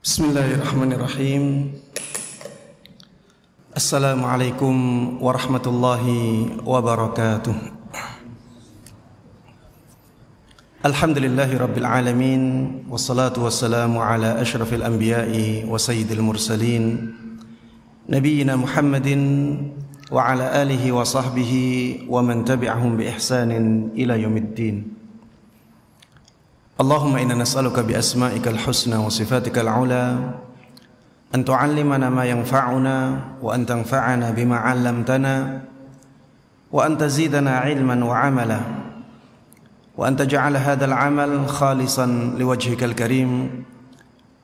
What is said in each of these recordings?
Bismillahirrahmanirrahim. Assalamualaikum warahmatullahi wabarakatuh. Alhamdulillahi rabbil alamin. Wassalatu wassalamu ala ashrafil anbiya'i wa sayyidil mursalin Nabiyyina Muhammadin wa ala alihi wa sahbihi wa man tabi'ahum bi ihsanin ila yaumiddin. Allahumma inna nas'aluka bi asma'ikal husna wa sifatikal ula an tu'allimana ma yanfa'una wa an tanfa'ana bima 'allamtana wa an tazidana 'ilman wa 'amala wa an taj'ala hadzal 'amal khalisan liwajhikal karim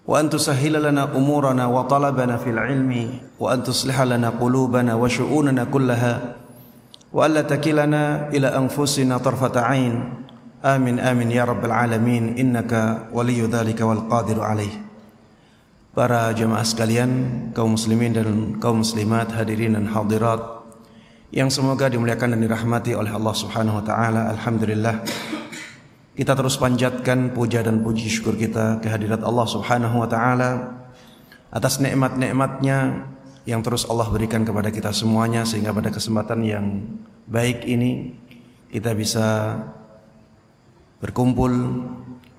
wa an tusahhila lana umurana wa talabana fil 'ilmi wa an tusliha lana qulubana wa syu'unana kullaha wa alla takilana ila anfusina tarfata 'ain. Amin amin ya rabbal alamin, innaka waliyyu dzalika wal qadiru alaih. Para jemaah sekalian, kaum muslimin dan kaum muslimat, hadirin dan hadirat yang semoga dimuliakan dan dirahmati oleh Allah Subhanahu wa taala. Alhamdulillah, kita terus panjatkan puja dan puji syukur kita kehadirat Allah Subhanahu wa taala atas nikmat-nikmatnya yang terus Allah berikan kepada kita semuanya, sehingga pada kesempatan yang baik ini kita bisa berkumpul,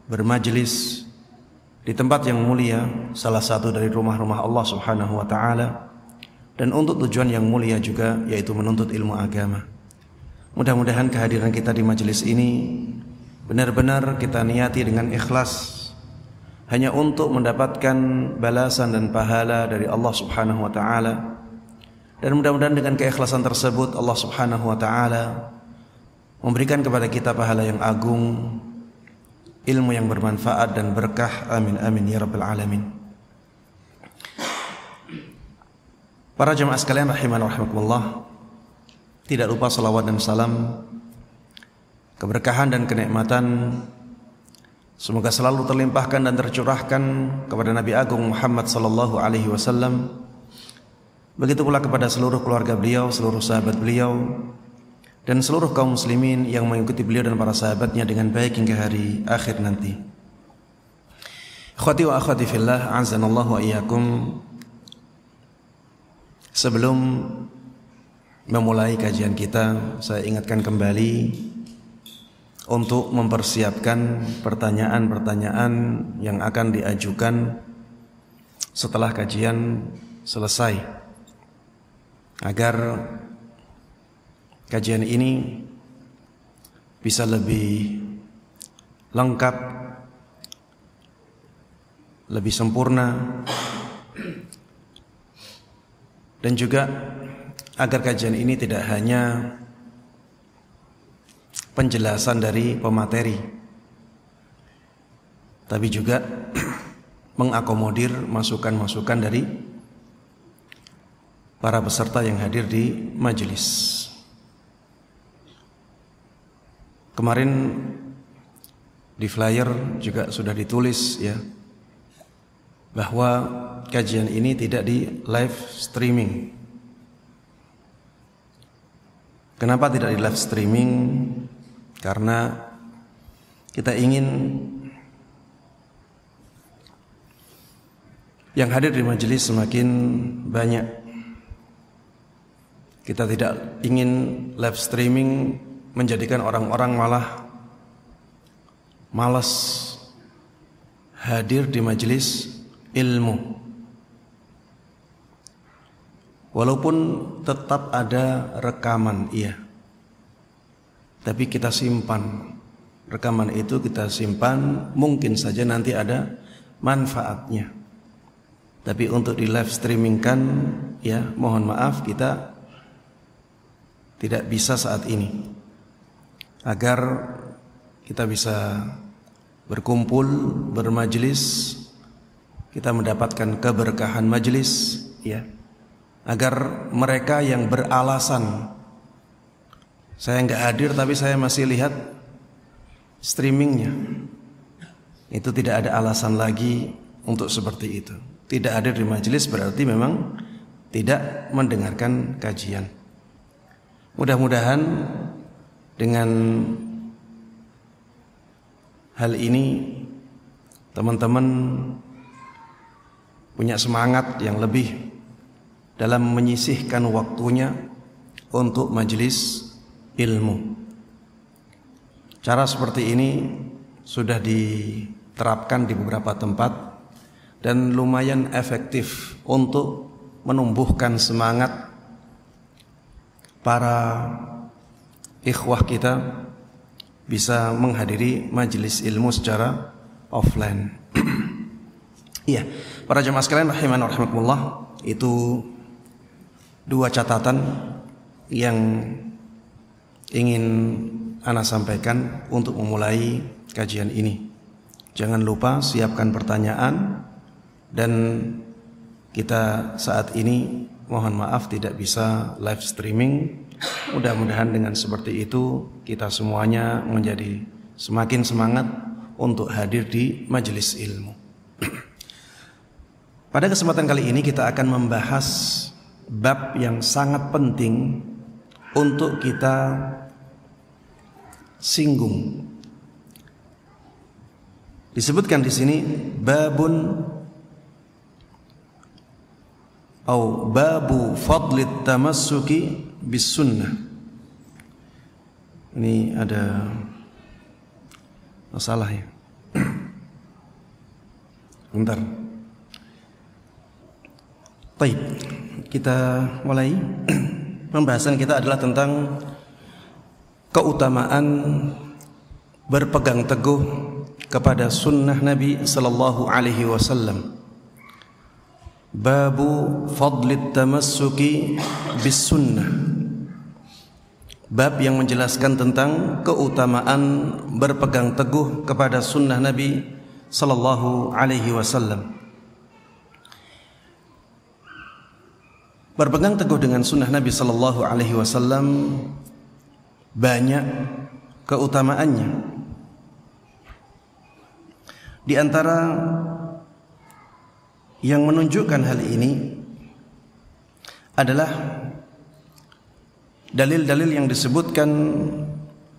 bermajlis di tempat yang mulia, salah satu dari rumah-rumah Allah Subhanahu wa taala, dan untuk tujuan yang mulia juga, yaitu menuntut ilmu agama. Mudah-mudahan kehadiran kita di majelis ini benar-benar kita niati dengan ikhlas, hanya untuk mendapatkan balasan dan pahala dari Allah Subhanahu wa taala. Dan mudah-mudahan dengan keikhlasan tersebut Allah Subhanahu wa taala memberikan kepada kita pahala yang agung, ilmu yang bermanfaat dan berkah. Amin amin ya rabbal alamin. Para jemaah sekalian rahimani wa rahimakumullah, tidak lupa salawat dan salam, keberkahan dan kenikmatan semoga selalu terlimpahkan dan tercurahkan kepada Nabi Agung Muhammad sallallahu alaihi wasallam. Begitu pula kepada seluruh keluarga beliau, seluruh sahabat beliau, dan seluruh kaum muslimin yang mengikuti beliau dan para sahabatnya dengan baik hingga hari akhir nanti. Akhwati wa akhwati fillah, azanallahu wa iyyakum. Sebelum memulai kajian kita, saya ingatkan kembali untuk mempersiapkan pertanyaan-pertanyaan yang akan diajukan setelah kajian selesai, agar kajian ini bisa lebih lengkap, lebih sempurna, dan juga agar kajian ini tidak hanya penjelasan dari pemateri, tapi juga mengakomodir masukan-masukan dari para peserta yang hadir di majelis. Kemarin di flyer juga sudah ditulis ya, bahwa kajian ini tidak di live streaming. Kenapa tidak di live streaming? Karena kita ingin yang hadir di majelis semakin banyak. Kita tidak ingin live streaming menjadikan orang-orang malah malas hadir di majelis ilmu. Walaupun tetap ada rekaman, iya, tapi kita simpan. Rekaman itu kita simpan, mungkin saja nanti ada manfaatnya. Tapi untuk di live streamingkan, ya mohon maaf, kita tidak bisa saat ini. Agar kita bisa berkumpul, bermajelis, kita mendapatkan keberkahan majelis, ya. Agar mereka yang beralasan saya nggak hadir tapi saya masih lihat streamingnya, itu tidak ada alasan lagi untuk seperti itu. Tidak hadir di majelis berarti memang tidak mendengarkan kajian. Mudah-mudahan dengan hal ini teman-teman punya semangat yang lebih dalam menyisihkan waktunya untuk majelis ilmu. Cara seperti ini sudah diterapkan di beberapa tempat dan lumayan efektif untuk menumbuhkan semangat para ikhwah kita bisa menghadiri majelis ilmu secara offline. Iya, para jemaah sekalian rahiman wa rahimakumullah, itu dua catatan yang ingin ana sampaikan untuk memulai kajian ini. Jangan lupa siapkan pertanyaan, dan kita saat ini mohon maaf tidak bisa live streaming. Mudah-mudahan dengan seperti itu kita semuanya menjadi semakin semangat untuk hadir di majelis ilmu. Pada kesempatan kali ini kita akan membahas bab yang sangat penting untuk kita singgung. Disebutkan di sini babun atau babu fadlit tamassuki bis sunnah. Ini ada masalah ya. Bentar. Baik, kita mulai. Pembahasan kita adalah tentang keutamaan berpegang teguh kepada sunnah Nabi sallallahu alaihi wasallam. Babu fadlit tamassuki bis sunnah. Bab yang menjelaskan tentang keutamaan berpegang teguh kepada sunnah Nabi sallallahu alaihi wasallam. Berpegang teguh dengan sunnah Nabi sallallahu alaihi wasallam banyak keutamaannya. Di antara yang menunjukkan hal ini adalah dalil-dalil yang disebutkan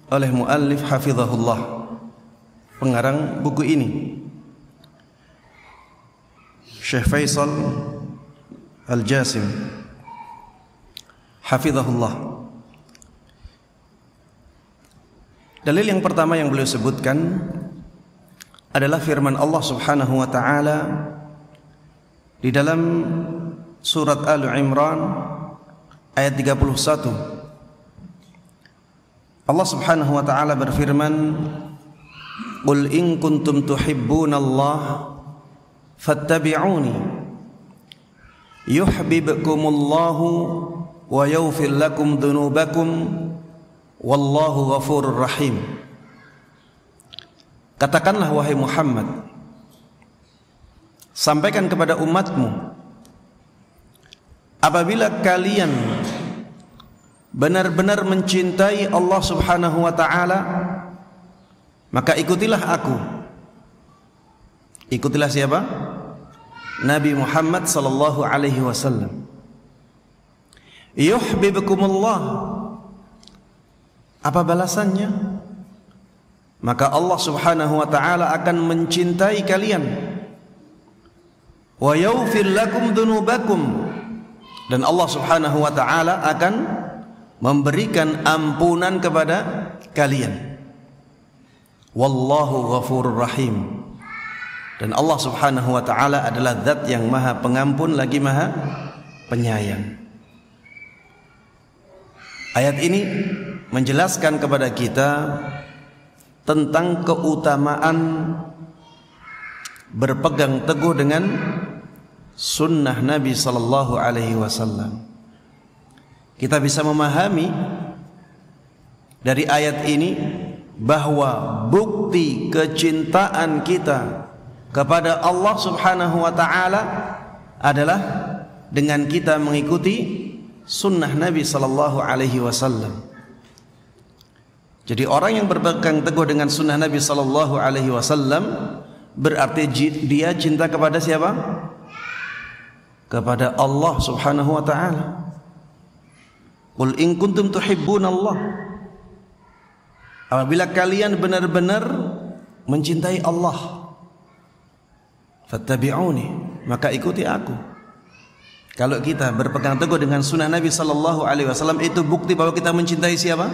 oleh muallif hafizahullah, pengarang buku ini, Syekh Faisal Al-Jasim hafizahullah. Dalil yang pertama yang beliau sebutkan adalah firman Allah Subhanahu wa taala di dalam surat Al-Imran ayat 31. Allah Subhanahu wa taala berfirman, "Qul in kuntum tuhibbunallaha fattabi'uni yuhibbukumullahu wa yaghfir lakum dzunubakum wallahu ghafurur rahim." Katakanlah wahai Muhammad, sampaikan kepada umatmu, apabila kalian benar-benar mencintai Allah Subhanahu wa taala, maka ikutilah aku. Ikutilah siapa? Nabi Muhammad sallallahu alaihi wasallam. Yuhibbukumullah. Apa balasannya? Maka Allah Subhanahu wa taala akan mencintai kalian. Wa yaghfir lakum dzunubakum, dan Allah Subhanahu wa taala akan memberikan ampunan kepada kalian. Wallahu ghafurur rahim, dan Allah Subhanahu wa taala adalah zat yang maha pengampun lagi maha penyayang. Ayat ini menjelaskan kepada kita tentang keutamaan berpegang teguh dengan sunnah Nabi sallallahu alaihi wasallam. Kita bisa memahami dari ayat ini bahwa bukti kecintaan kita kepada Allah Subhanahu wa taala adalah dengan kita mengikuti sunnah Nabi sallallahu alaihi wasallam. Jadi orang yang berpegang teguh dengan sunnah Nabi sallallahu alaihi wasallam berarti dia cinta kepada siapa? Kepada Allah Subhanahu wa taala. Qul in kuntum tuhibbunallah. Apabila kalian benar-benar mencintai Allah, fattabi'uni, maka ikuti aku. Kalau kita berpegang teguh dengan sunnah Nabi sallallahu alaihi wasallam, itu bukti bahwa kita mencintai siapa?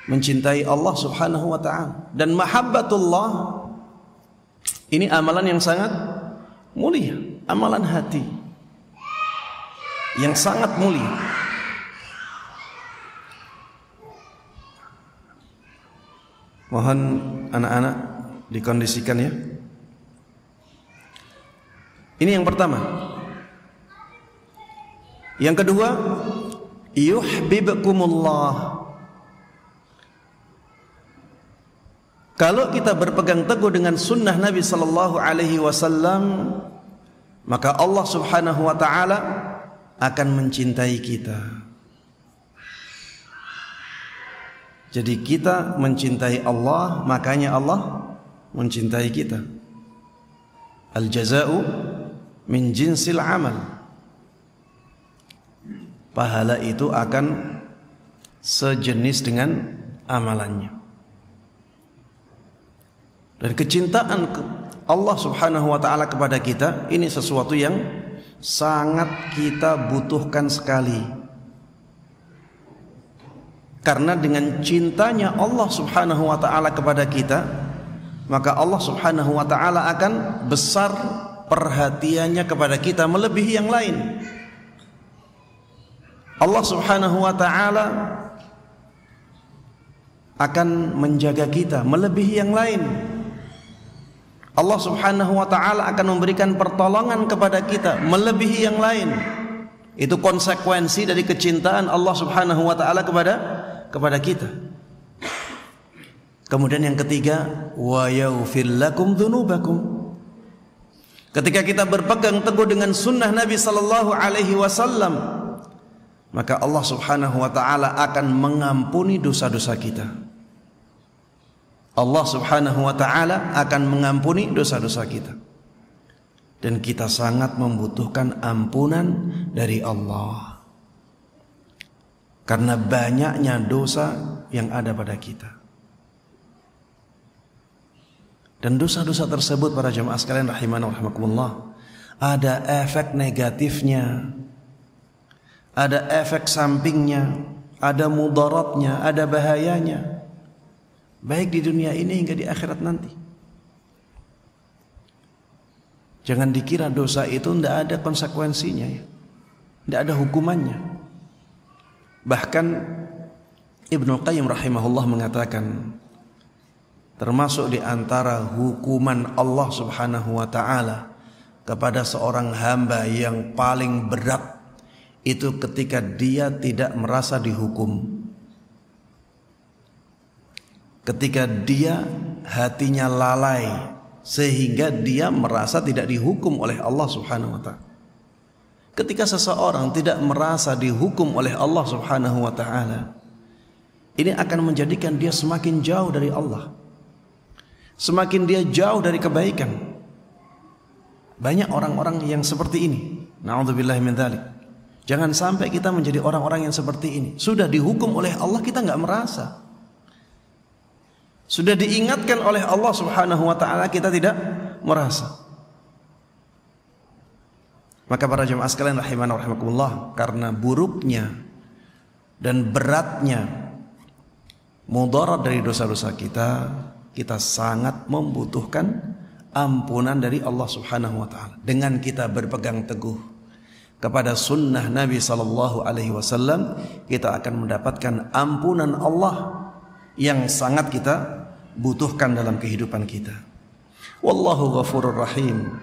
Mencintai Allah Subhanahu wa taala. Dan mahabbatullah ini amalan yang sangat mulia, amalan hati yang sangat mulia. Mohon anak-anak dikondisikan ya. Ini yang pertama. Yang kedua, yuhibbukumullah. Kalau kita berpegang teguh dengan sunnah Nabi sallallahu alaihi wasallam, maka Allah Subhanahu wa taala akan mencintai kita. Jadi kita mencintai Allah, makanya Allah mencintai kita. Al-jaza'u min jinsil amal. Pahala itu akan sejenis dengan amalannya. Dan kecintaan Allah Subhanahu wa taala kepada kita ini sesuatu yang sangat kita butuhkan sekali. Karena dengan cintanya Allah Subhanahu wa taala kepada kita, maka Allah Subhanahu wa taala akan besar perhatiannya kepada kita melebihi yang lain. Allah Subhanahu wa taala akan menjaga kita melebihi yang lain. Allah Subhanahu wa taala akan memberikan pertolongan kepada kita melebihi yang lain. Itu konsekuensi dari kecintaan Allah Subhanahu wa taala kepada kita. Kemudian yang ketiga, wa yaghfir lakum dzunubakum. Ketika kita berpegang teguh dengan sunnah Nabi sallallahu alaihi wasallam, maka Allah Subhanahu wa taala akan mengampuni dosa-dosa kita. Allah Subhanahu wa taala akan mengampuni dosa-dosa kita. Dan kita sangat membutuhkan ampunan dari Allah. Karena banyaknya dosa yang ada pada kita. Dan dosa-dosa tersebut para jemaah sekalian rahimana wa rahimakumullah, ada efek negatifnya. Ada efek sampingnya, ada mudaratnya, ada bahayanya, baik di dunia ini hingga di akhirat nanti. Jangan dikira dosa itu tidak ada konsekuensinya ya. Tidak ada hukumannya. Bahkan Ibnu Qayyim rahimahullah mengatakan, termasuk di antara hukuman Allah Subhanahu wa taala kepada seorang hamba yang paling berat, itu ketika dia tidak merasa dihukum. Ketika dia hatinya lalai sehingga dia merasa tidak dihukum oleh Allah Subhanahu wa taala. Ketika seseorang tidak merasa dihukum oleh Allah Subhanahu wa taala, ini akan menjadikan dia semakin jauh dari Allah. Semakin dia jauh dari kebaikan. Banyak orang-orang yang seperti ini. Na'udzubillahi min dzalik. Jangan sampai kita menjadi orang-orang yang seperti ini. Sudah dihukum oleh Allah, kita nggak merasa. Sudah diingatkan oleh Allah Subhanahu wa taala, kita tidak merasa. Maka para jemaah sekalian rahimana wa rahimakumullah, karena buruknya dan beratnya mudarat dari dosa-dosa kita, kita sangat membutuhkan ampunan dari Allah Subhanahu wa taala. Dengan kita berpegang teguh kepada sunnah Nabi sallallahu alaihi wasallam, kita akan mendapatkan ampunan Allah yang sangat kita butuhkan dalam kehidupan kita. Wallahu ghafurur rahim.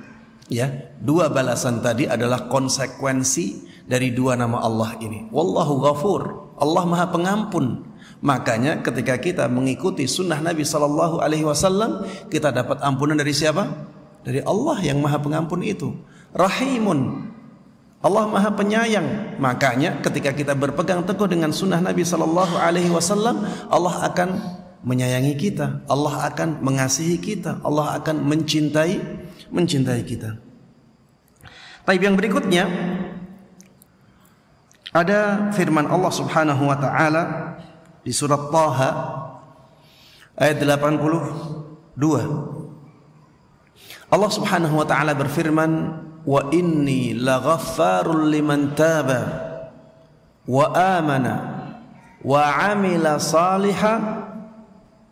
Ya, dua balasan tadi adalah konsekuensi dari dua nama Allah ini. Wallahu ghafur, Allah Maha Pengampun. Makanya ketika kita mengikuti sunnah Nabi sallallahu alaihi wasallam, kita dapat ampunan dari siapa? Dari Allah yang Maha Pengampun itu. Rahimun, Allah Maha Penyayang. Makanya ketika kita berpegang teguh dengan sunnah Nabi sallallahu alaihi wasallam, Allah akan menyayangi kita, Allah akan mengasihi kita, Allah akan mencintai kita. Baik, yang berikutnya ada firman Allah Subhanahu wa taala di surat Thaha ayat 82. Allah Subhanahu wa taala berfirman, "Wa inni laghaffarul liman taba wa amana wa amila salihan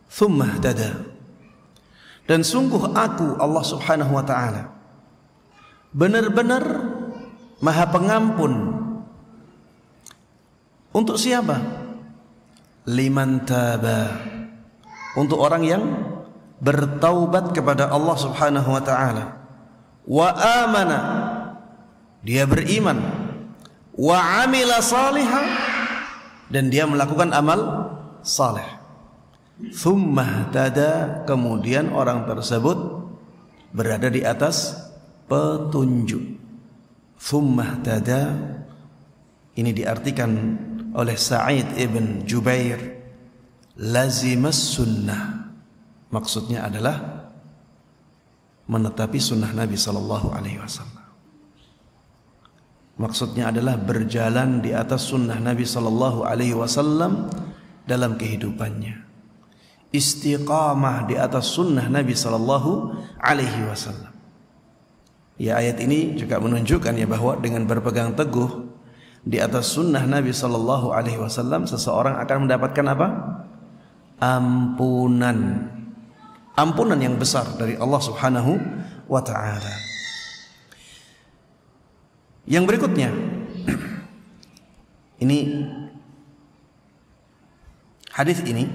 thumma ihtada." Dan sungguh aku, Allah Subhanahu wa taala, benar-benar Maha Pengampun untuk siapa? Liman taba, untuk orang yang bertaubat kepada Allah Subhanahu wa taala. Wa amana, dia beriman. Wa amila salihah, dan dia melakukan amal saleh. Tsumma tada, kemudian orang tersebut berada di atas petunjuk. Tsumma tada ini diartikan oleh Sa'id ibn Jubair, lazimas sunnah. Maksudnya adalah menetapi sunnah Nabi sallallahu alaihi wasallam. Maksudnya adalah berjalan di atas sunnah Nabi sallallahu alaihi wasallam dalam kehidupannya. Istiqamah di atas sunnah Nabi sallallahu alaihi wasallam. Ya, ayat ini juga menunjukkan ya bahwa dengan berpegang teguh di atas sunnah Nabi sallallahu alaihi wasallam, seseorang akan mendapatkan apa? Ampunan. Ampunan yang besar dari Allah Subhanahu wa taala. Yang berikutnya, ini hadis ini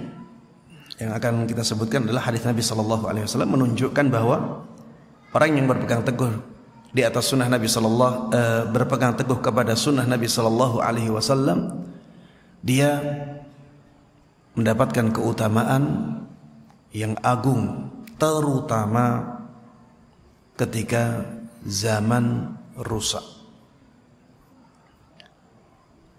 yang akan kita sebutkan adalah hadis Nabi sallallahu alaihi wasallam, menunjukkan bahwa orang yang berpegang teguh di atas sunnah Nabi berpegang teguh kepada sunnah Nabi sallallahu alaihi wasallam, dia mendapatkan keutamaan yang agung, terutama ketika zaman rusak,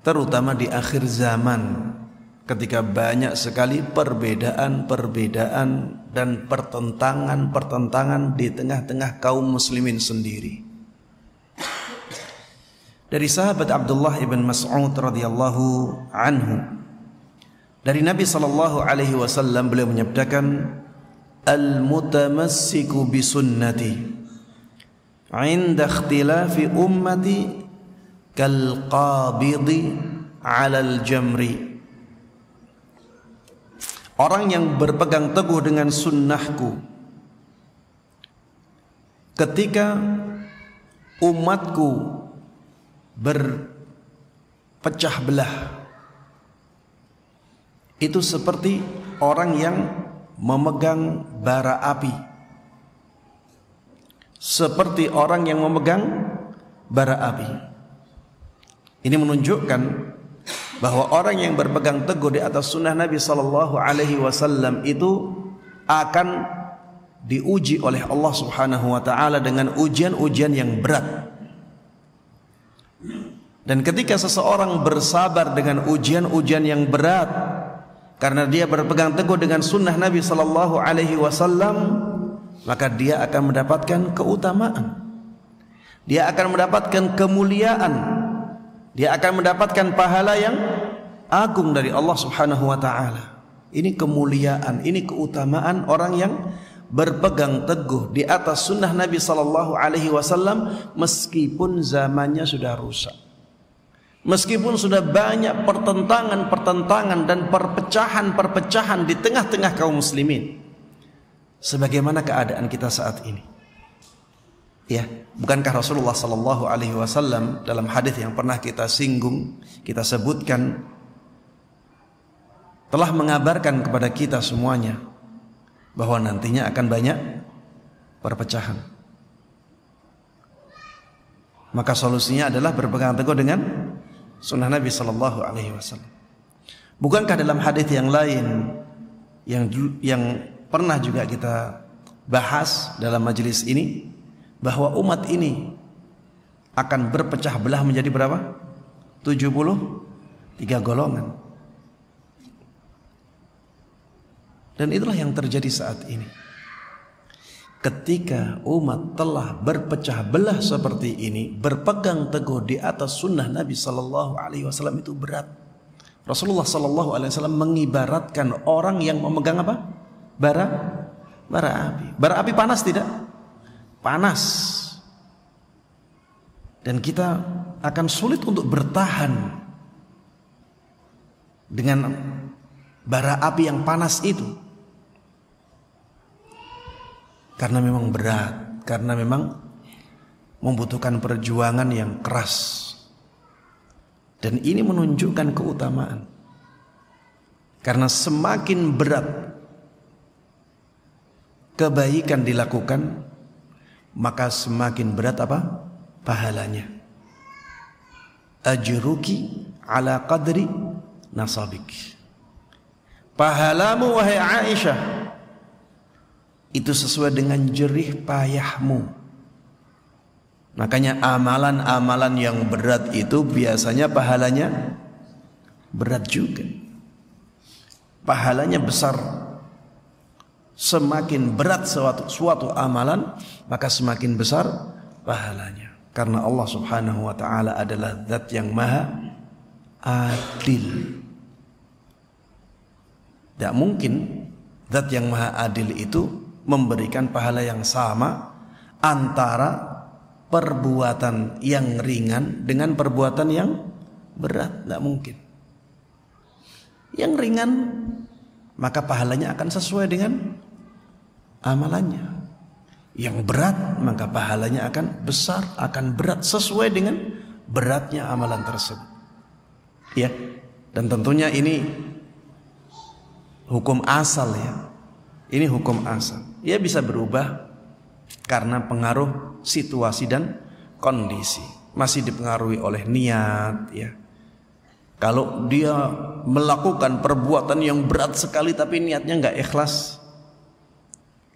terutama di akhir zaman, ketika banyak sekali perbedaan-perbedaan dan pertentangan-pertentangan di tengah-tengah kaum muslimin sendiri. Dari sahabat Abdullah ibn Mas'ud radhiyallahu anhu, dari Nabi sallallahu alaihi wasallam, beliau menyabdakan, "Al-mutamassiku bi sunnati 'inda ikhtilafi ummati kal qabidi 'alal jamri." Orang yang berpegang teguh dengan sunnahku ketika umatku berpecah belah, itu seperti orang yang memegang bara api. Seperti orang yang memegang bara api. Ini menunjukkan bahwa orang yang berpegang teguh di atas sunnah Nabi sallallahu alaihi wasallam itu akan diuji oleh Allah Subhanahu wa taala dengan ujian-ujian yang berat. Dan ketika seseorang bersabar dengan ujian-ujian yang berat karena dia berpegang teguh dengan sunnah Nabi sallallahu alaihi wasallam, maka dia akan mendapatkan keutamaan. Dia akan mendapatkan kemuliaan. Dia akan mendapatkan pahala yang agung dari Allah Subhanahu wa taala. Ini kemuliaan, ini keutamaan orang yang berpegang teguh di atas sunnah Nabi sallallahu alaihi wasallam meskipun zamannya sudah rusak. Meskipun sudah banyak pertentangan-pertentangan dan perpecahan-perpecahan di tengah-tengah kaum muslimin. Sebagaimana keadaan kita saat ini. Ya, bukankah Rasulullah sallallahu alaihi wasallam dalam hadis yang pernah kita singgung, kita sebutkan, telah mengabarkan kepada kita semuanya bahwa nantinya akan banyak perpecahan. Maka solusinya adalah berpegang teguh dengan sunnah Nabi sallallahu alaihi wasallam. Bukankah dalam hadis yang lain yang pernah juga kita bahas dalam majelis ini bahwa umat ini akan berpecah belah menjadi berapa? 73 golongan. Dan itulah yang terjadi saat ini. Ketika umat telah berpecah belah seperti ini, berpegang teguh di atas sunnah Nabi sallallahu alaihi wasallam itu berat. Rasulullah sallallahu alaihi wasallam mengibaratkan orang yang memegang apa? Bara api. Bara api panas tidak? panas. Dan kita akan sulit untuk bertahan dengan bara api yang panas itu. Karena memang berat, karena memang membutuhkan perjuangan yang keras. Dan ini menunjukkan keutamaan. Karena semakin berat kebaikan dilakukan, maka semakin berat apa? Pahalanya. Ajruki ala qadri nasabik. Pahalamu wahai Aisyah itu sesuai dengan jerih payahmu. Makanya amalan-amalan yang berat itu biasanya pahalanya berat juga. Pahalanya besar. Semakin berat suatu amalan, maka semakin besar pahalanya. Karena Allah Subhanahu wa ta'ala adalah zat yang maha adil. Tidak mungkin zat yang maha adil itu memberikan pahala yang sama antara perbuatan yang ringan dengan perbuatan yang berat. Tidak mungkin. Yang ringan maka pahalanya akan sesuai dengan amalannya. Yang berat maka pahalanya akan besar, akan berat sesuai dengan beratnya amalan tersebut. Ya, dan tentunya ini hukum asal ya. Ini hukum asal. Ya bisa berubah karena pengaruh situasi dan kondisi. Masih dipengaruhi oleh niat ya. Kalau dia melakukan perbuatan yang berat sekali tapi niatnya nggak ikhlas,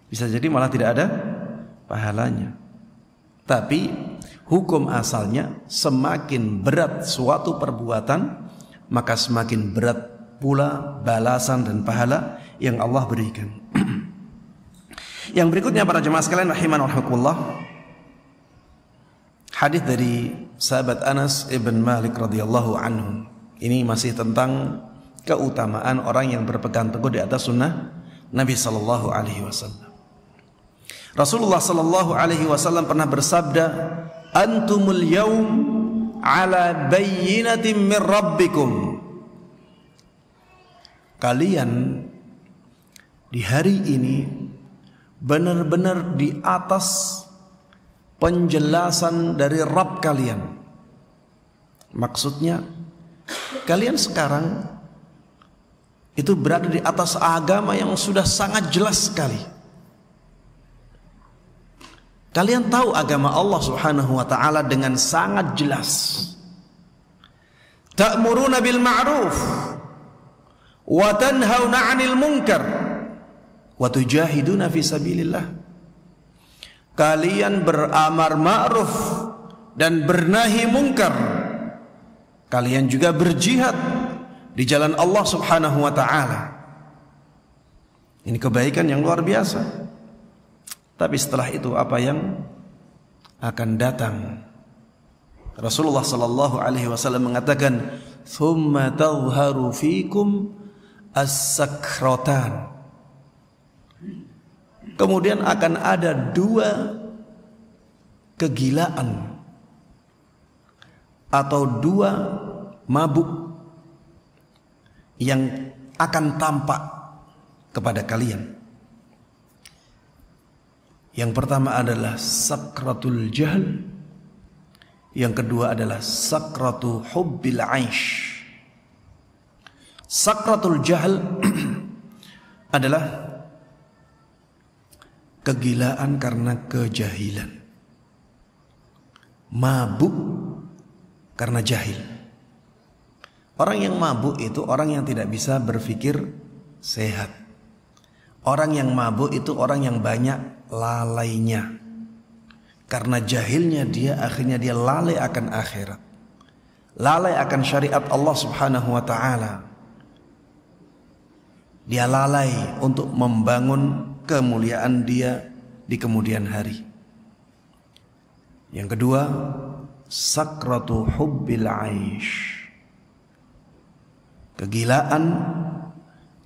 bisa jadi malah tidak ada pahalanya. Tapi hukum asalnya semakin berat suatu perbuatan, maka semakin berat pula balasan dan pahala yang Allah berikan. Yang berikutnya para jemaah sekalian rahiman rahimakumullah, hadis dari sahabat Anas ibn Malik radhiyallahu anhu. Ini masih tentang keutamaan orang yang berpegang teguh di atas sunnah Nabi sallallahu alaihi wasallam. Rasulullah sallallahu alaihi wasallam pernah bersabda, "Antumul yaum ala bayyinatin min rabbikum." Kalian di hari ini benar-benar di atas penjelasan dari Rabb kalian. Maksudnya kalian sekarang itu berada di atas agama yang sudah sangat jelas sekali. Kalian tahu agama Allah Subhanahu wa ta'ala dengan sangat jelas. Ta'muruna bil ma'ruf wa tanhauna 'anil munkar wa tujahiduna fi sabilillah. Kalian beramar ma'ruf dan bernahi munkar. Kalian juga berjihad di jalan Allah Subhanahu wa ta'ala. Ini kebaikan yang luar biasa. Tapi setelah itu apa yang akan datang? Rasulullah sallallahu alaihi wasallam mengatakan, "Tsumma tadhharu fikum as-sakratan." Kemudian akan ada dua kegilaan atau dua mabuk yang akan tampak kepada kalian. Yang pertama adalah sakratul jahl, yang kedua adalah sakratu hubbil aish. Sakratul jahl adalah kegilaan karena kejahilan, mabuk karena jahil. Orang yang mabuk itu orang yang tidak bisa berpikir sehat. Orang yang mabuk itu orang yang banyak lalainya. Karena jahilnya dia, akhirnya dia lalai akan akhirat, lalai akan syariat Allah Subhanahu wa ta'ala. Dia lalai untuk membangun kemuliaan dia di kemudian hari. Yang kedua, sakratu hubbil aish, kegilaan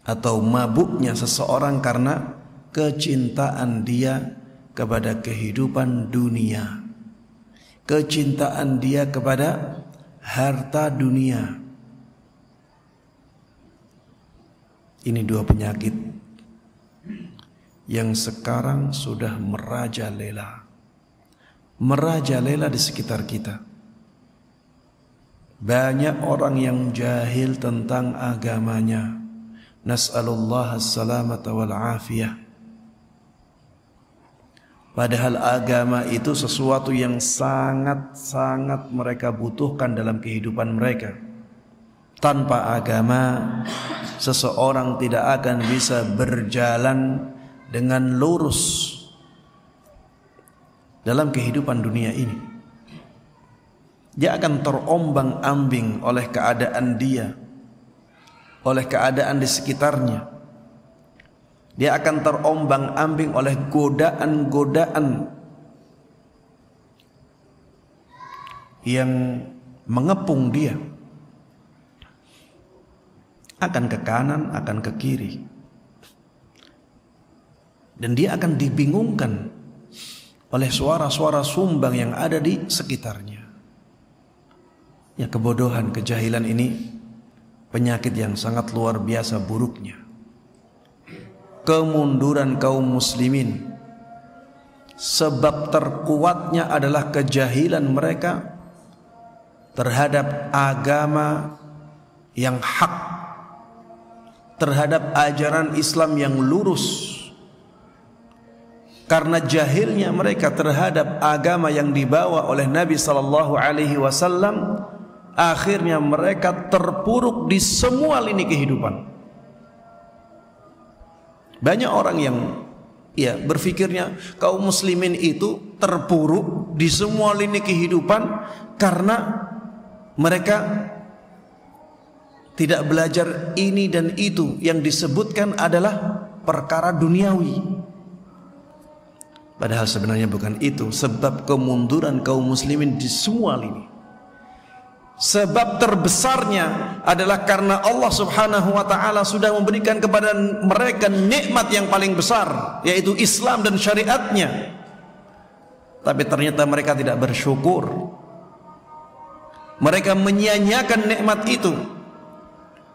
atau mabuknya seseorang karena kecintaan dia kepada kehidupan dunia, kecintaan dia kepada harta dunia. Ini dua penyakit yang sekarang sudah merajalela di sekitar kita. Banyak orang yang jahil tentang agamanya. Nas'alullah as-salamata wal afiyah. Padahal agama itu sesuatu yang sangat-sangat mereka butuhkan dalam kehidupan mereka. Tanpa agama, seseorang tidak akan bisa berjalan dengan lurus dalam kehidupan dunia ini. Dia akan terombang-ambing oleh keadaan dia, oleh keadaan di sekitarnya. Dia akan terombang-ambing oleh godaan-godaan yang mengepung dia. Akan ke kanan, akan ke kiri. Dan dia akan dibingungkan oleh suara-suara sumbang yang ada di sekitarnya. Ya, kebodohan, kejahilan ini penyakit yang sangat luar biasa buruknya. Kemunduran kaum muslimin, sebab terkuatnya adalah kejahilan mereka terhadap agama yang hak, terhadap ajaran Islam yang lurus. Karena jahilnya mereka terhadap agama yang dibawa oleh Nabi SAW, akhirnya mereka terpuruk di semua lini kehidupan. Banyak orang yang berpikirnya kaum muslimin itu terpuruk di semua lini kehidupan karena mereka tidak belajar ini dan itu, yang disebutkan adalah perkara duniawi. Padahal sebenarnya bukan itu sebab kemunduran kaum muslimin di semua lini. Sebab terbesarnya adalah karena Allah Subhanahu wa ta'ala sudah memberikan kepada mereka nikmat yang paling besar, yaitu Islam dan syariatnya. Tapi ternyata mereka tidak bersyukur. Mereka menyia-nyiakan nikmat itu,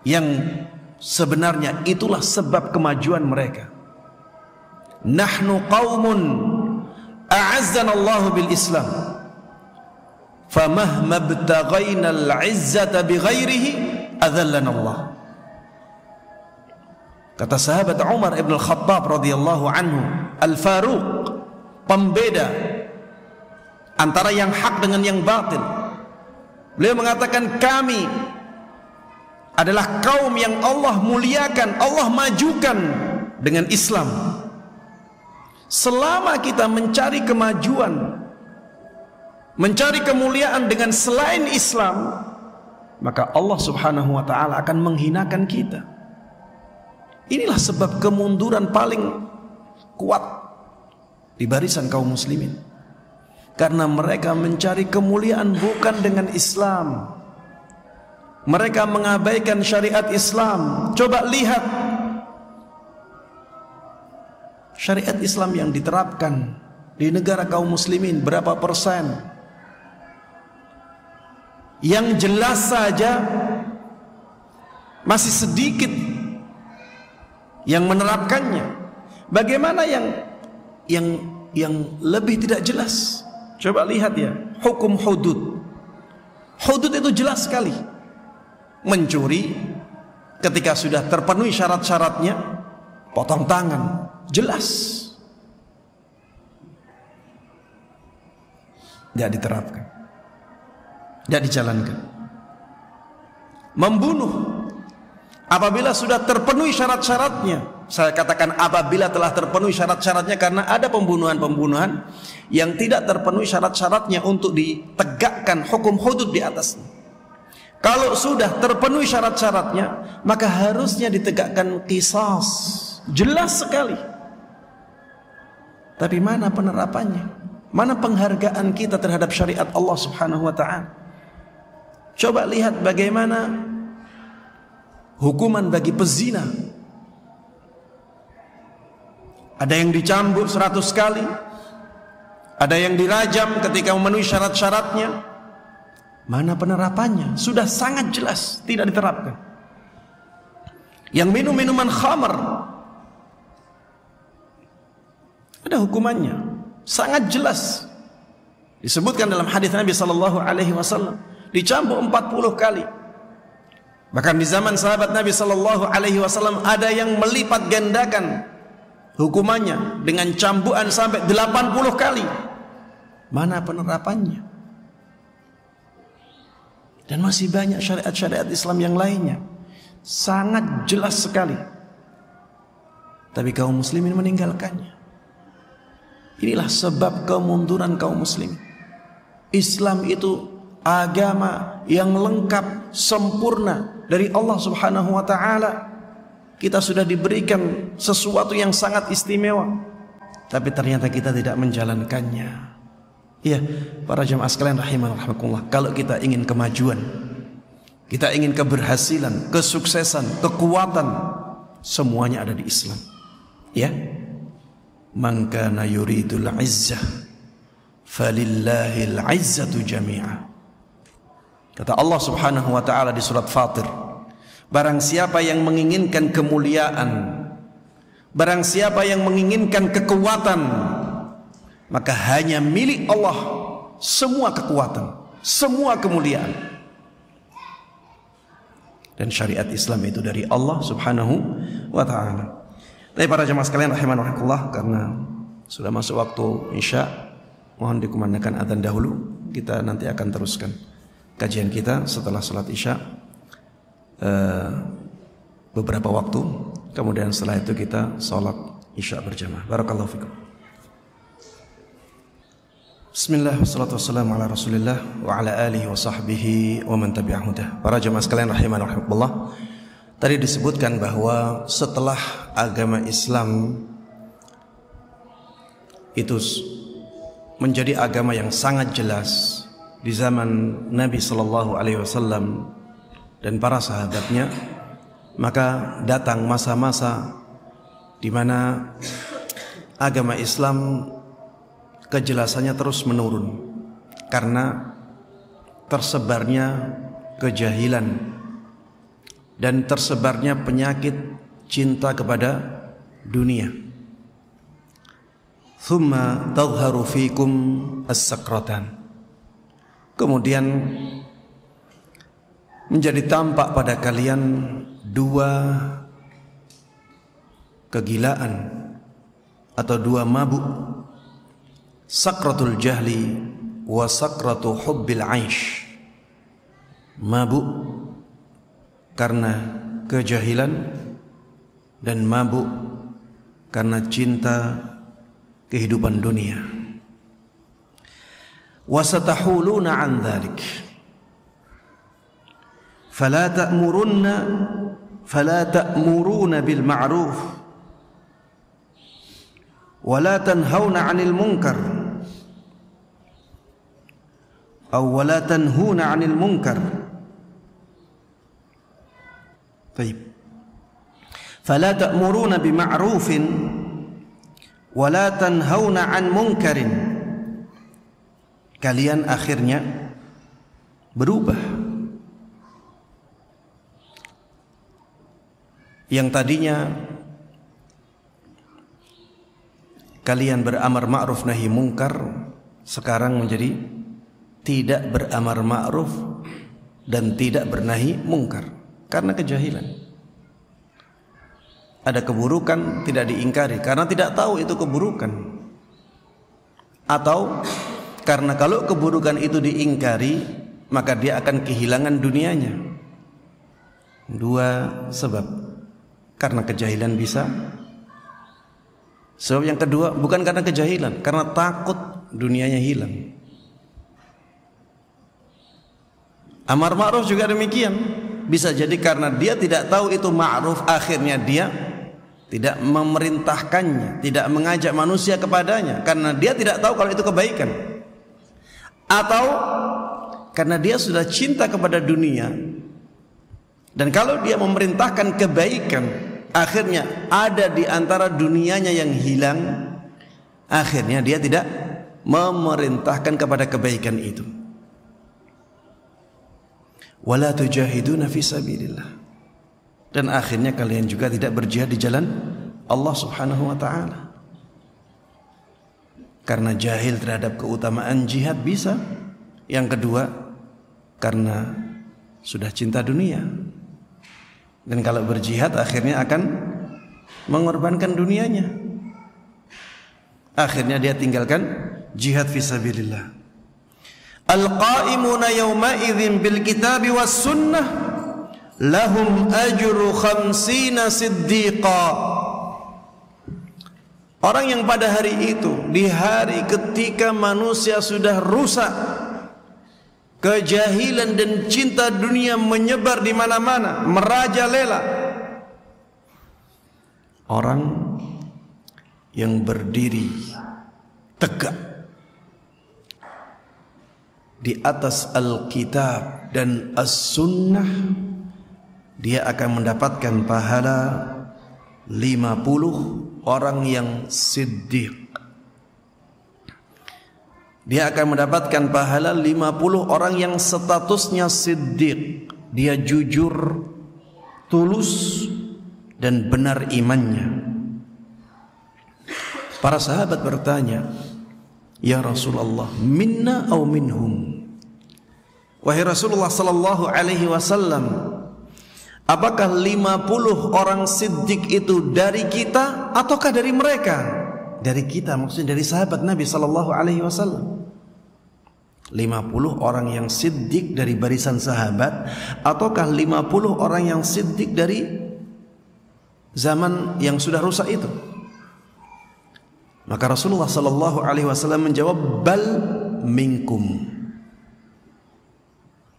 yang sebenarnya itulah sebab kemajuan mereka. Nahnu qaumun a'azzana Allah bil Islam, famahma btaghaina al-'izzata bighairihi adzallana Allah. Kata sahabat Umar ibn al-Khattab radhiyallahu anhu, Al-Faruq, pembeda antara yang hak dengan yang batil. Beliau mengatakan, kami adalah kaum yang Allah muliakan, Allah majukan dengan Islam. Selama kita mencari kemajuan, mencari kemuliaan dengan selain Islam, maka Allah Subhanahu wa ta'ala akan menghinakan kita. Inilah sebab kemunduran paling kuat di barisan kaum muslimin, karena mereka mencari kemuliaan bukan dengan Islam. Mereka mengabaikan syariat Islam. Coba lihat syariat Islam yang diterapkan di negara kaum muslimin, berapa persen? Yang jelas saja masih sedikit yang menerapkannya. Bagaimana yang lebih tidak jelas? Coba lihat ya, hukum hudud. Hudud itu jelas sekali. Mencuri ketika sudah terpenuhi syarat-syaratnya, potong tangan, jelas. Tidak diterapkan, tidak dijalankan. Membunuh apabila sudah terpenuhi syarat-syaratnya. Saya katakan apabila telah terpenuhi syarat-syaratnya, karena ada pembunuhan-pembunuhan yang tidak terpenuhi syarat-syaratnya untuk ditegakkan hukum hudud di atasnya. Kalau sudah terpenuhi syarat-syaratnya, maka harusnya ditegakkan qisas. Jelas sekali. Tapi mana penerapannya? Mana penghargaan kita terhadap syariat Allah Subhanahu wa ta'ala? Coba lihat bagaimana hukuman bagi pezina. Ada yang dicambuk 100 kali, Ada yang dirajam ketika memenuhi syarat-syaratnya. Mana penerapannya? Sudah sangat jelas tidak diterapkan. Yang minum minuman khamar, ada hukumannya, sangat jelas. Disebutkan dalam hadis Nabi sallallahu alaihi wasallam, dicambuk 40 kali. Bahkan di zaman sahabat Nabi sallallahu alaihi wasallam ada yang melipat gandakan hukumannya dengan cambukan sampai 80 kali. Mana penerapannya? Dan masih banyak syariat-syariat Islam yang lainnya, sangat jelas sekali. Tapi kaum muslimin meninggalkannya. Inilah sebab kemunduran kaum muslimin. Islam itu agama yang lengkap, sempurna dari Allah Subhanahu wa taala. Kita sudah diberikan sesuatu yang sangat istimewa, tapi ternyata kita tidak menjalankannya. Ya, para jemaah sekalian rahimakumullah, kalau kita ingin kemajuan, kita ingin keberhasilan, kesuksesan, kekuatan, semuanya ada di Islam. Ya. Man kana yuridul izzah falillahil izzatu jami'a. Kata Allah Subhanahu wa taala di surat Fatir, barang siapa yang menginginkan kemuliaan, barang siapa yang menginginkan kekuatan, maka hanya milik Allah semua kekuatan, semua kemuliaan. Dan syariat Islam itu dari Allah Subhanahu wa ta'ala. Tapi para jemaah sekalian rahimakumullah, karena sudah masuk waktu Isya, mohon dikumandangkan adzan dahulu. Kita nanti akan teruskan kajian kita setelah salat Isya beberapa waktu. Kemudian setelah itu kita salat Isya berjamaah. Barakallahu fikum. Bismillah, wassalatu wassalamu ala rasulillah wa ala alihi wa sahbihi wa man tabi'ah hudah. Para jemaah sekalian rahimakumullah, tadi disebutkan bahwa setelah agama Islam itu menjadi agama yang sangat jelas di zaman Nabi sallallahu alaihi wasallam dan para sahabatnya, maka datang masa-masa di mana agama Islam kejelasannya terus menurun karena tersebarnya kejahilan dan tersebarnya penyakit cinta kepada dunia. Thumma tadhharu fikum as-sakratan. Kemudian menjadi tampak pada kalian dua kegilaan atau dua mabuk. Sakratul jahli wa sakratu hubbil aish. Mabuk karena kejahilan dan mabuk karena cinta kehidupan dunia. Wa satahuluna an dzalik. Fala ta'muruna bil ma'ruf wa la tanhauna 'anil munkar. ولا تنهون عن المنكر. طيب. فلا تأمرون بمعروف ولا تنهون عن منكر. Kalian akhirnya berubah. Yang tadinya kalian beramar ma'ruf nahi munkar, sekarang menjadi tidak beramar ma'ruf dan tidak bernahi mungkar karena kejahilan. Ada keburukan tidak diingkari karena tidak tahu itu keburukan, atau karena kalau keburukan itu diingkari maka dia akan kehilangan dunianya. Dua sebab. Karena kejahilan bisa. Sebab yang kedua bukan karena kejahilan, karena takut dunianya hilang. Amar ma'ruf juga demikian. Bisa jadi karena dia tidak tahu itu ma'ruf, akhirnya dia tidak memerintahkannya, tidak mengajak manusia kepadanya karena dia tidak tahu kalau itu kebaikan. Atau karena dia sudah cinta kepada dunia, dan kalau dia memerintahkan kebaikan, akhirnya ada di antara dunianya yang hilang, akhirnya dia tidak memerintahkan kepada kebaikan itu. Wala tujahiduna fi sabilillah. Dan akhirnya kalian juga tidak berjihad di jalan Allah Subhanahu wa taala. Karena jahil terhadap keutamaan jihad bisa. Yang kedua, karena sudah cinta dunia. Dan kalau berjihad akhirnya akan mengorbankan dunianya. Akhirnya dia tinggalkan jihad fi sabilillah. Al-qa'imuna yawma idzin bil kitabi was sunnah lahum ajru 50 siddiqa. Orang yang pada hari itu, di hari ketika manusia sudah rusak, kejahilan dan cinta dunia menyebar di mana-mana, merajalela, orang yang berdiri tegak di atas Alkitab dan As-Sunnah, dia akan mendapatkan pahala 50 orang yang siddiq. Dia akan mendapatkan pahala 50 orang yang statusnya siddiq. Dia jujur, tulus, dan benar imannya. Para sahabat bertanya, "Ya Rasulullah, minna aw minhum?" Wahai Rasulullah sallallahu alaihi wasallam, apakah 50 orang siddiq itu dari kita ataukah dari mereka? Dari kita, maksudnya dari sahabat Nabi sallallahu alaihi wasallam. 50 orang yang siddiq dari barisan sahabat ataukah 50 orang yang siddiq dari zaman yang sudah rusak itu? Maka Rasulullah sallallahu alaihi wasallam menjawab, bal minkum.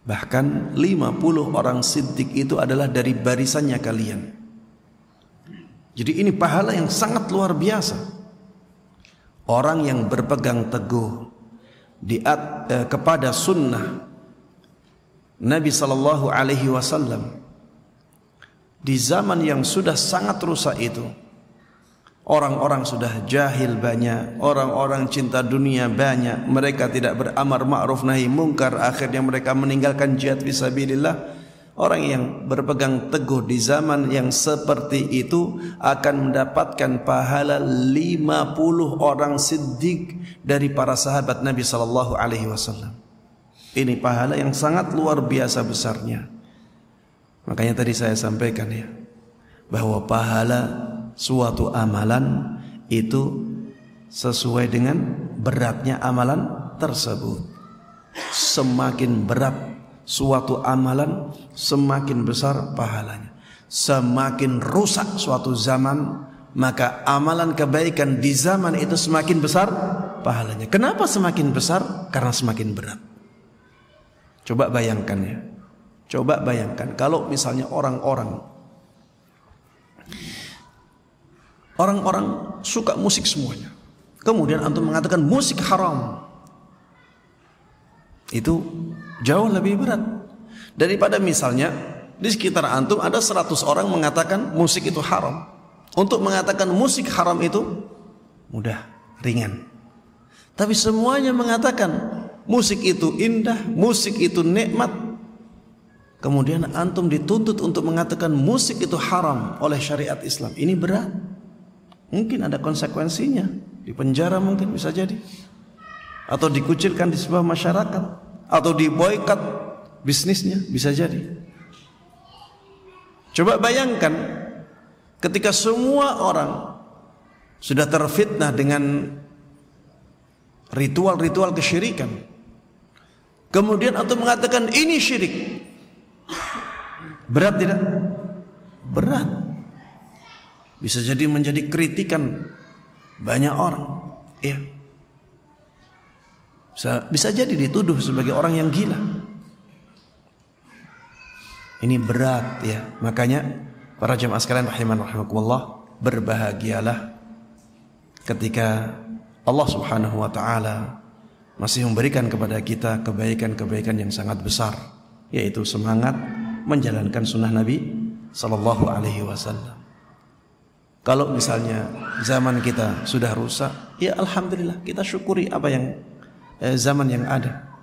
Bahkan 50 orang siddiq itu adalah dari barisannya kalian. Jadi ini pahala yang sangat luar biasa. Orang yang berpegang teguh kepada sunnah Nabi sallallahu alaihi wasallam di zaman yang sudah sangat rusak itu. Orang-orang sudah jahil banyak, orang-orang cinta dunia banyak, mereka tidak beramar ma'ruf nahi mungkar, akhirnya mereka meninggalkan jihad fisabilillah. Orang yang berpegang teguh di zaman yang seperti itu akan mendapatkan pahala 50 orang siddiq dari para sahabat Nabi sallallahu alaihi wasallam. Ini pahala yang sangat luar biasa besarnya. Makanya tadi saya sampaikan ya, bahwa pahala suatu amalan itu sesuai dengan beratnya amalan tersebut. Semakin berat suatu amalan, semakin besar pahalanya. Semakin rusak suatu zaman, maka amalan kebaikan di zaman itu semakin besar pahalanya. Kenapa semakin besar? Karena semakin berat. Coba bayangkan ya. Coba bayangkan kalau misalnya orang-orang suka musik semuanya, kemudian antum mengatakan musik haram, itu jauh lebih berat daripada misalnya di sekitar antum ada 100 orang mengatakan musik itu haram. Untuk mengatakan musik haram itu mudah, ringan. Tapi semuanya mengatakan musik itu indah, musik itu nikmat. Kemudian antum dituntut untuk mengatakan musik itu haram oleh syariat Islam. Ini berat. Mungkin ada konsekuensinya, di penjara mungkin bisa jadi, atau dikucilkan di sebuah masyarakat, atau diboikot bisnisnya bisa jadi. Coba bayangkan ketika semua orang sudah terfitnah dengan ritual-ritual kesyirikan, kemudian antum mengatakan ini syirik, berat tidak? Berat. Bisa jadi menjadi kritikan banyak orang, ya. Bisa jadi dituduh sebagai orang yang gila. Ini berat ya. Makanya para jemaah sekalian rahimakumullah, berbahagialah ketika Allah Subhanahu wa taala masih memberikan kepada kita kebaikan-kebaikan yang sangat besar, yaitu semangat menjalankan sunnah Nabi sallallahu alaihi wasallam. Kalau misalnya zaman kita sudah rusak, ya alhamdulillah, kita syukuri apa yang zaman yang ada.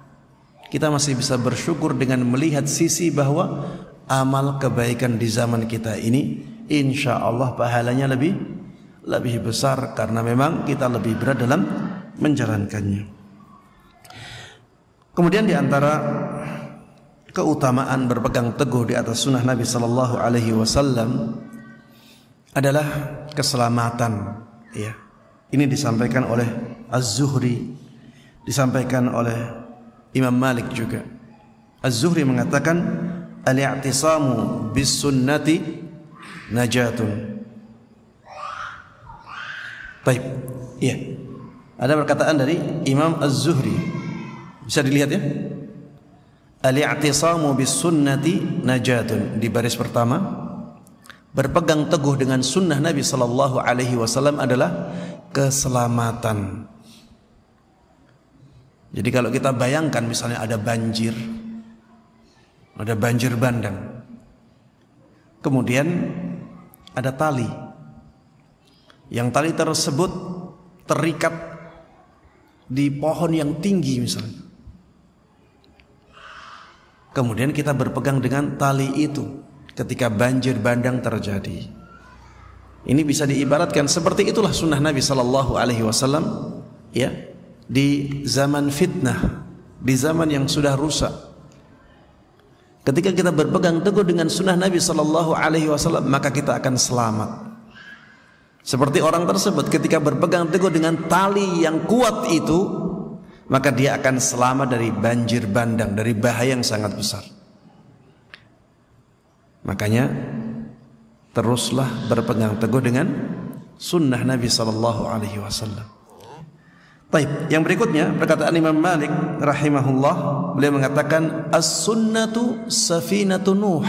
Kita masih bisa bersyukur dengan melihat sisi bahwa amal kebaikan di zaman kita ini insya Allah pahalanya lebih besar karena memang kita lebih berat dalam menjalankannya. Kemudian di antara keutamaan berpegang teguh di atas sunnah Nabi sallallahu alaihi wasallam adalah keselamatan, ya. Ini disampaikan oleh Az-Zuhri, disampaikan oleh Imam Malik juga. Az-Zuhri mengatakan al-i'tisamu bis sunnati najatun. Baik, iya. Ada perkataan dari Imam Az-Zuhri. Bisa dilihat ya? Al-i'tisamu bis sunnati najatun. Di baris pertama, berpegang teguh dengan sunnah Nabi sallallahu alaihi wasallam adalah keselamatan. Jadi kalau kita bayangkan misalnya ada banjir bandang, kemudian ada tali, yang tali tersebut terikat di pohon yang tinggi misalnya, kemudian kita berpegang dengan tali itu ketika banjir bandang terjadi. Ini bisa diibaratkan seperti itulah sunnah Nabi sallallahu alaihi wasallam, ya, di zaman fitnah, di zaman yang sudah rusak. Ketika kita berpegang teguh dengan sunnah Nabi sallallahu alaihi wasallam, maka kita akan selamat. Seperti orang tersebut ketika berpegang teguh dengan tali yang kuat itu, maka dia akan selamat dari banjir bandang, dari bahaya yang sangat besar. Makanya teruslah berpegang teguh dengan sunnah Nabi sallallahu alaihi wasallam. Baik, yang berikutnya perkataan Imam Malik rahimahullah, beliau mengatakan as-sunnatu safinatu Nuh.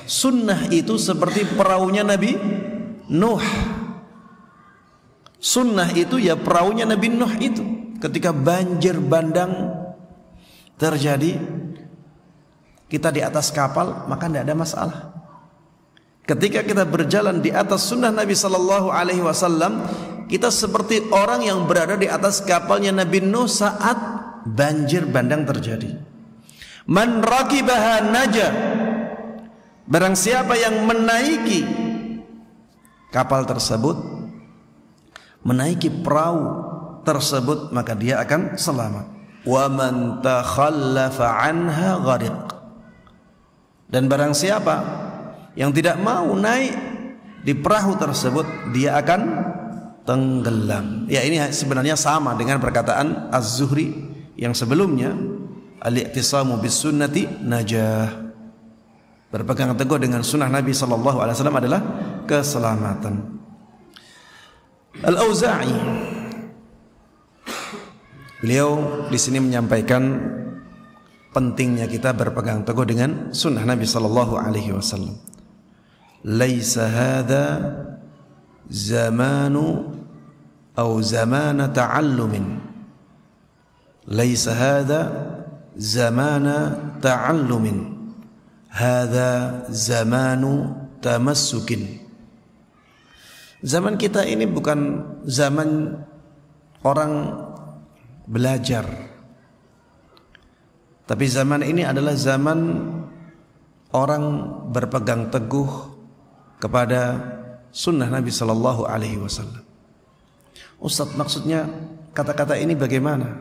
Sunnah itu seperti perahunya Nabi Nuh. Sunnah itu ya perahunya Nabi Nuh itu. Ketika banjir bandang terjadi, kita di atas kapal, maka tidak ada masalah. Ketika kita berjalan di atas sunnah Nabi sallallahu alaihi wasallam, kita seperti orang yang berada di atas kapalnya Nabi Nuh saat banjir bandang terjadi. Man rakibaha naja. Barang siapa yang menaiki kapal tersebut, menaiki perahu tersebut, maka dia akan selamat. Wa man takhallafa anha ghariq. Dan barang siapa yang tidak mau naik di perahu tersebut, dia akan tenggelam. Ya, ini sebenarnya sama dengan perkataan Az-Zuhri yang sebelumnya, al-i'tisamu bis sunnati najah. Berpegang teguh dengan sunnah Nabi sallallahu alaihi wasallam adalah keselamatan. Al-Auza'i, beliau di sini menyampaikan pentingnya kita berpegang teguh dengan sunnah Nabi sallallahu alaihi wasallam. Laisa hadza zamanu atau zamana ta'allumin. Laisa hadza zamana ta'allumin. Hadza zamanu tamassukin. Zaman kita ini bukan zaman orang belajar, tapi zaman ini adalah zaman orang berpegang teguh kepada sunnah Nabi sallallahu alaihi wasallam. Ustaz, maksudnya kata-kata ini bagaimana?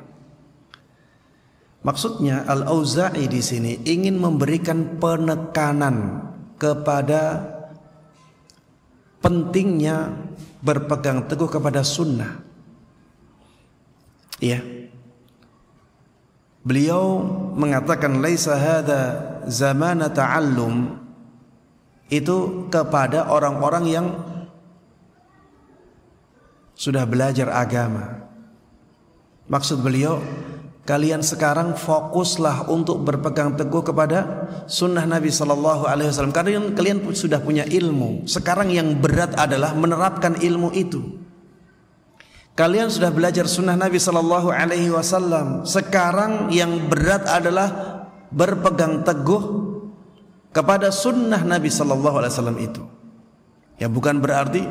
Maksudnya Al-Auza'i di sini ingin memberikan penekanan kepada pentingnya berpegang teguh kepada sunnah. Iya. Beliau mengatakan laisa hadza zamana ta'allum, itu kepada orang-orang yang sudah belajar agama. Maksud beliau, kalian sekarang fokuslah untuk berpegang teguh kepada sunnah Nabi sallallahu alaihi wasallam. Kalian sudah punya ilmu. Sekarang yang berat adalah menerapkan ilmu itu. Kalian sudah belajar sunnah Nabi sallallahu alaihi wasallam. Sekarang yang berat adalah berpegang teguh kepada sunnah Nabi sallallahu alaihi wasallam itu. Ya bukan berarti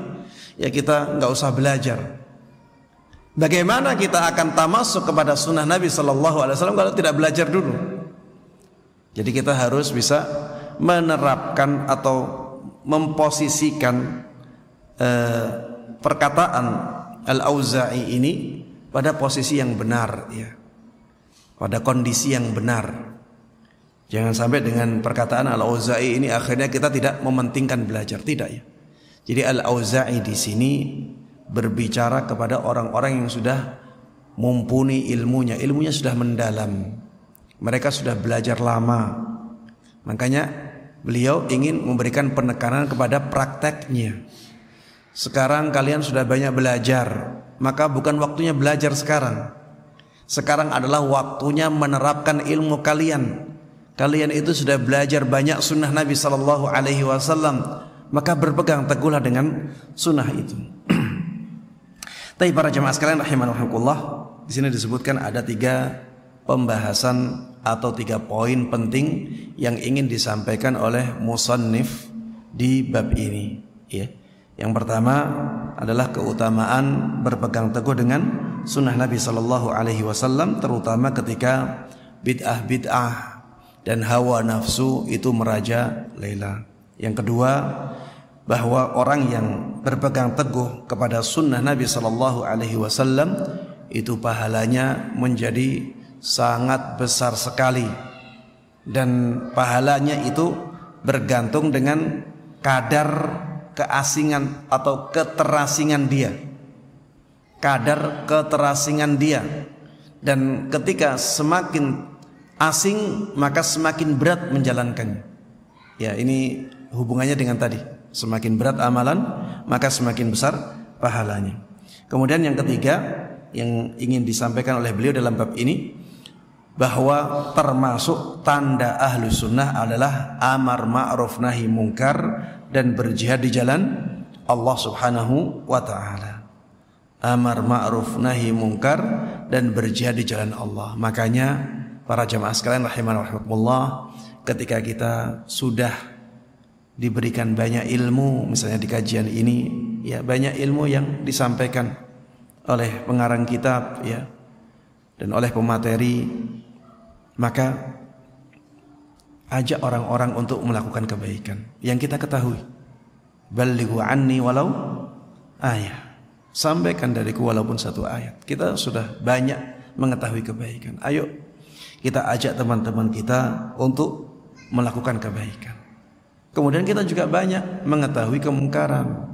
ya kita nggak usah belajar. Bagaimana kita akan tamasuk kepada sunnah Nabi Sallallahu Alaihi Wasallam kalau tidak belajar dulu? Jadi kita harus bisa menerapkan atau memposisikan perkataan Al-Auza'i ini pada posisi yang benar, ya, pada kondisi yang benar. Jangan sampai dengan perkataan Al-Auza'i ini akhirnya kita tidak mementingkan belajar, tidak ya. Jadi Al-Auza'i di sini berbicara kepada orang-orang yang sudah mumpuni ilmunya sudah mendalam. Mereka sudah belajar lama. Makanya beliau ingin memberikan penekanan kepada prakteknya. Sekarang kalian sudah banyak belajar, maka bukan waktunya belajar sekarang. Sekarang adalah waktunya menerapkan ilmu kalian. Kalian itu sudah belajar banyak sunnah Nabi Sallallahu Alaihi Wasallam, maka berpegang teguhlah dengan sunnah itu. Tapi para jemaah sekalian rahimanallah, di sini disebutkan ada 3 pembahasan atau 3 poin penting yang ingin disampaikan oleh musannif di bab ini. Ya. Yang pertama adalah keutamaan berpegang teguh dengan sunnah Nabi Sallallahu Alaihi Wasallam, terutama ketika bid'ah dan hawa nafsu itu merajalela. Yang kedua, bahwa orang yang berpegang teguh kepada sunnah Nabi Sallallahu Alaihi Wasallam itu pahalanya menjadi sangat besar sekali, dan pahalanya itu bergantung dengan kadar keasingan atau keterasingan dia, kadar keterasingan dia. Dan ketika semakin asing maka semakin berat menjalankannya. Ya, ini hubungannya dengan tadi, semakin berat amalan maka semakin besar pahalanya. Kemudian yang ketiga yang ingin disampaikan oleh beliau dalam bab ini, bahwa termasuk tanda ahlu sunnah adalah amar ma'ruf nahi mungkar dan berjihad di jalan Allah Subhanahu wa ta'ala. Amar ma'ruf nahi mungkar dan berjihad di jalan Allah. Makanya para jamaah sekalian rahimanallah, ketika kita sudah diberikan banyak ilmu, misalnya di kajian ini, ya banyak ilmu yang disampaikan oleh pengarang kitab, ya, dan oleh pemateri, maka ajak orang-orang untuk melakukan kebaikan yang kita ketahui. Balighu anni walau ayat, sampaikan dariku walaupun 1 ayat. Kita sudah banyak mengetahui kebaikan. Ayo kita ajak teman-teman kita untuk melakukan kebaikan. Kemudian kita juga banyak mengetahui kemungkaran,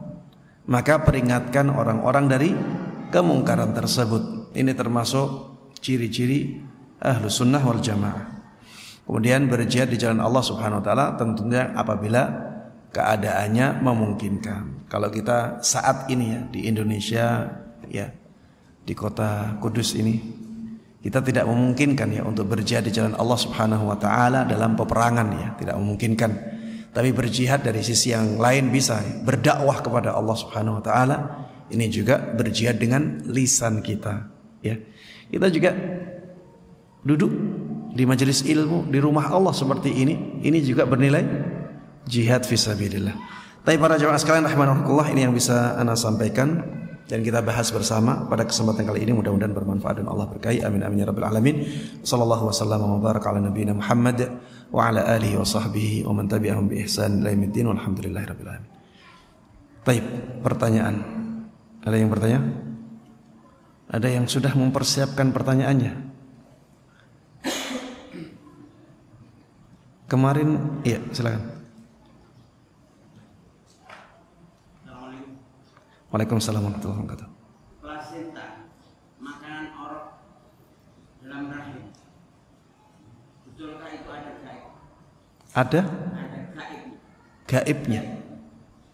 maka peringatkan orang-orang dari kemungkaran tersebut. Ini termasuk ciri-ciri ahlu sunnah wal jamaah. Kemudian berjihad di jalan Allah Subhanahu wa ta'ala tentunya apabila keadaannya memungkinkan. Kalau kita saat ini ya di Indonesia, ya di kota Kudus ini, kita tidak memungkinkan ya untuk berjihad di jalan Allah Subhanahu wa ta'ala dalam peperangan, ya tidak memungkinkan. Tapi berjihad dari sisi yang lain bisa, berdakwah kepada Allah Subhanahu wa ta'ala. Ini juga berjihad dengan lisan kita, ya. Kita juga duduk di majelis ilmu di rumah Allah seperti ini juga bernilai jihad fisabilillah. Tapi para jemaah sekalian rahimanallah, ini yang bisa ana sampaikan dan kita bahas bersama pada kesempatan kali ini, mudah-mudahan bermanfaat dan Allah berkahi. Amin amin ya rabbil alamin. Sallallahu wasallam wa baraka ala nabiyina Muhammad wa ala alihi wa sahbihi wa man tabi'ahum bi ihsan ila yaumiddin walhamdulillahi rabbil alamin. Baik, pertanyaan. Ada yang bertanya? Ada yang sudah mempersiapkan pertanyaannya? Kemarin, iya, silakan. Assalamualaikum. Waalaikumsalam warahmatullahi wabarakatuh. Plasenta, makanan orok dalam rahim, betulkah itu ada gaib? Ada? Ada gaib. Gaibnya.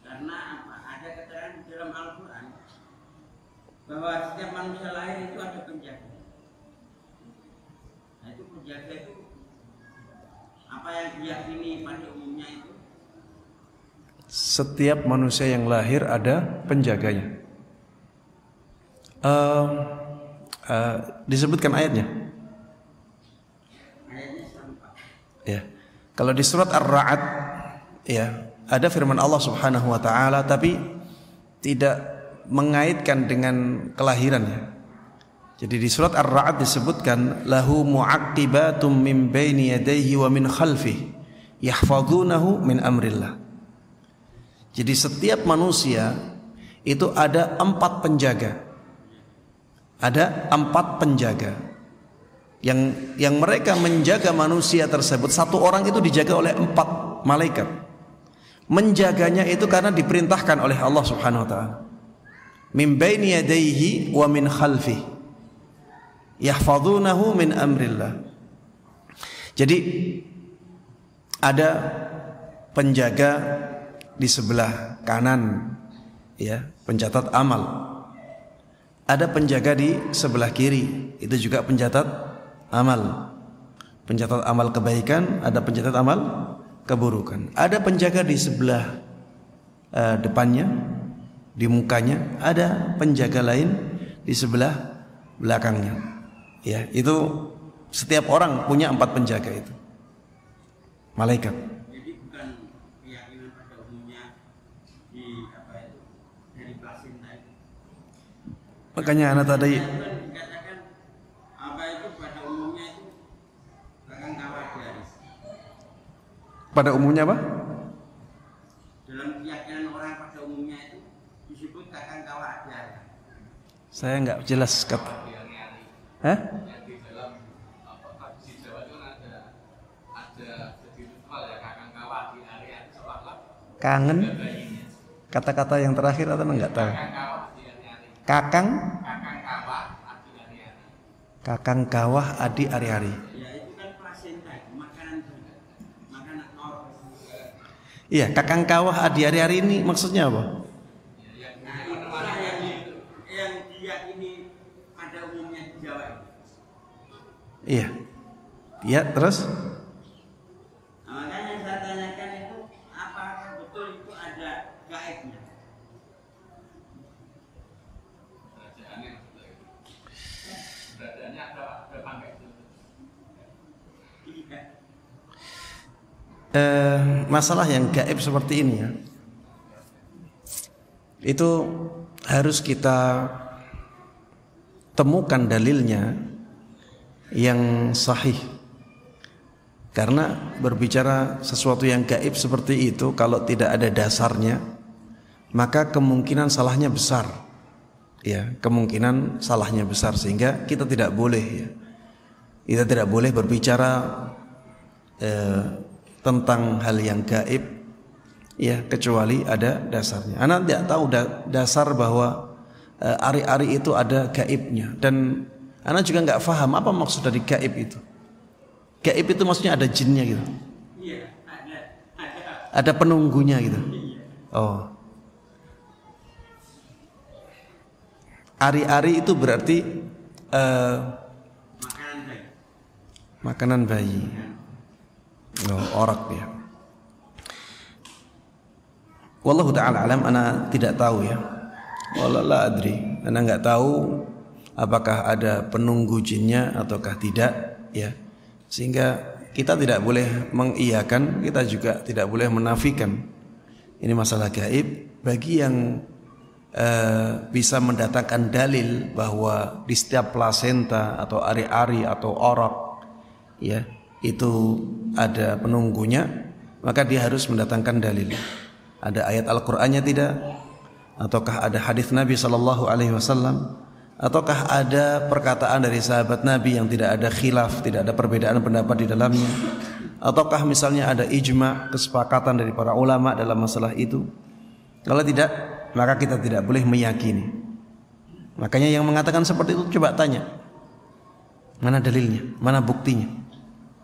Karena apa? Ada keterangan di dalam Al-Quran bahwa setiap manusia lahir itu ada penjaga. Nah, itu penjaga itu apa yang diyakini pada umumnya itu? Setiap manusia yang lahir ada penjaganya. Disebutkan ayatnya. Ayatnya sampai. Ya. Kalau di surat Ar-Ra'd, ya, ada firman Allah Subhanahu wa taala tapi tidak mengaitkan dengan kelahirannya. Jadi di surat Ar-Ra'd disebutkan lahu mu'aqibatum min baini yadayhi wa min khalfihi yahfazunahu min amrillah. Jadi setiap manusia itu ada 4 penjaga. Ada 4 penjaga yang mereka menjaga manusia tersebut. Satu orang itu dijaga oleh 4 malaikat. Menjaganya itu karena diperintahkan oleh Allah Subhanahu wa taala. Min baini yadayhi wa min khalfihi yahfazunahu min amrillah. Jadi ada penjaga di sebelah kanan, ya, pencatat amal. Ada penjaga di sebelah kiri, itu juga pencatat amal. Pencatat amal kebaikan, ada pencatat amal keburukan. Ada penjaga di sebelah depannya, di mukanya, ada penjaga lain di sebelah belakangnya. Ya, itu setiap orang punya 4 penjaga itu. Malaikat. Jadi bukan keyakinan pada umumnya di apa itu dari placenta itu. Makanya anak tadi dikatakan apa itu pada umumnya itu kakang kawah garis. pada umumnya apa? Dalam keyakinan orang pada umumnya itu disebut kakang kawah garis. Saya nggak jelas kata. Hah? Di dalam tradisi Jawa itu ada jadi ritual ya kakang kawah di area seolah-olah Kangen? Kata-kata yang terakhir atau enggak tahu? kakang kawah di area Kakang? kakang kawah di area Kakang kawah adi ari-ari. Ya itu kan placenta, makanan juga. Makanan orang. Iya, kakang kawah adi ari-ari ini maksudnya apa? Nah, itulah yang diyakini pada umumnya di Jawa itu. Iya. Iya, terus? Nah, makanya yang saya tanyakan itu apakah betul itu ada gaibnya? kerajaannya beradaannya ada pakai itu. Iya. Masalah yang gaib seperti ini ya, itu harus kita temukan dalilnya yang sahih. Karena berbicara sesuatu yang gaib seperti itu, kalau tidak ada dasarnya, maka kemungkinan salahnya besar. Ya, kemungkinan salahnya besar, sehingga kita tidak boleh ya, kita tidak boleh berbicara tentang hal yang gaib ya, kecuali ada dasarnya. Anak tidak tahu dasar bahwa ari-ari itu ada gaibnya, dan anak juga nggak paham apa maksud dari gaib itu. Gaib itu maksudnya ada jinnya gitu. Iya, ada. Ada penunggunya gitu. Oh. Ari-ari itu berarti Makanan baik. makanan bayi. Oh, orak ya. Wallahu ta'ala alam, ana tidak tahu ya. Wallah la adri. Ana nggak tahu apakah ada penunggu jinnya ataukah tidak ya. Sehingga kita tidak boleh mengiyakan, kita juga tidak boleh menafikan. Ini masalah gaib. Bagi yang bisa mendatangkan dalil bahwa di setiap plasenta atau ari-ari atau orak ya, itu ada penunggunya, maka dia harus mendatangkan dalil. Ada ayat Al-Qur'annya tidak? Ataukah ada hadis Nabi SAW? Ataukah ada perkataan dari sahabat Nabi yang tidak ada khilaf, tidak ada perbedaan pendapat di dalamnya? Ataukah misalnya ada ijma, kesepakatan dari para ulama dalam masalah itu? Kalau tidak, maka kita tidak boleh meyakini. Makanya yang mengatakan seperti itu coba tanya, mana dalilnya, mana buktinya?